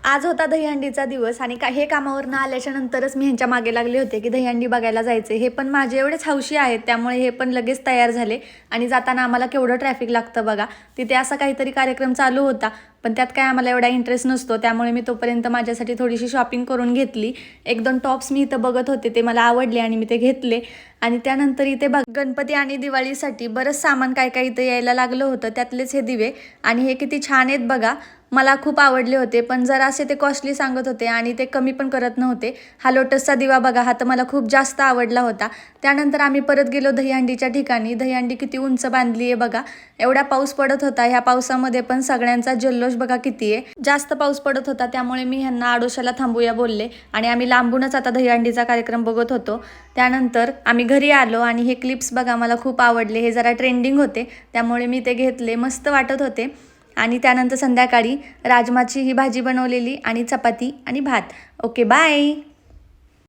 आज होता दहीहंडीचा दिवस आणि हे कामावरनं आल्याच्या नंतरच मी ह्यांच्या मागे लागले होते की दहीहंडी बघायला जायचे। हे पण माझे एवढेच हौशी आहेत, त्यामुळे हे पण लगेच तयार झाले। आणि जाताना आम्हाला केवढं ट्रॅफिक लागतं बघा। तिथे असा काहीतरी कार्यक्रम चालू होता, पण त्यात काय आम्हाला एवढा इंटरेस्ट नसतो, त्यामुळे मी तोपर्यंत माझ्यासाठी थोडीशी शॉपिंग करून घेतली। एक दोन टॉप्स मी इथं बघत होते, ते मला आवडले आणि मी ते घेतले। आणि त्यानंतर इथे गणपती आणि दिवाळीसाठी बरंच सामान काय काय इथं यायला लागलं होतं, त्यातलेच हे दिवे। आणि हे किती छान आहेत बघा, मला खूप आवडले होते, पण जरा असे ते कॉस्टली सांगत होते आणि ते कमी पण करत नव्हते। हा लोटसचा दिवा बघा, हा तर मला खूप जास्त आवडला होता। त्यानंतर आम्ही परत गेलो दहीहंडीच्या ठिकाणी। दहीहंडी किती उंच बांधली आहे बघा, एवढा पाऊस पडत होता। ह्या पावसामध्ये पण सगळ्यांचा जल्लोष बघा किती आहे। जास्त पाऊस पडत होता, त्यामुळे मी ह्यांना आडोशाला थांबूया बोलले आणि आम्ही लांबूनच आता दहीहंडीचा कार्यक्रम बघत होतो। त्यानंतर आम्ही घरी आलो आणि हे क्लिप्स बघा मला खूप आवडले, हे जरा ट्रेंडिंग होते, त्यामुळे मी ते घेतले, मस्त वाटत होते। आणि त्यानंतर संध्याकाळी राजमाची ही भाजी बनवलेली आणि चपाती आणि भात। Okay, bye.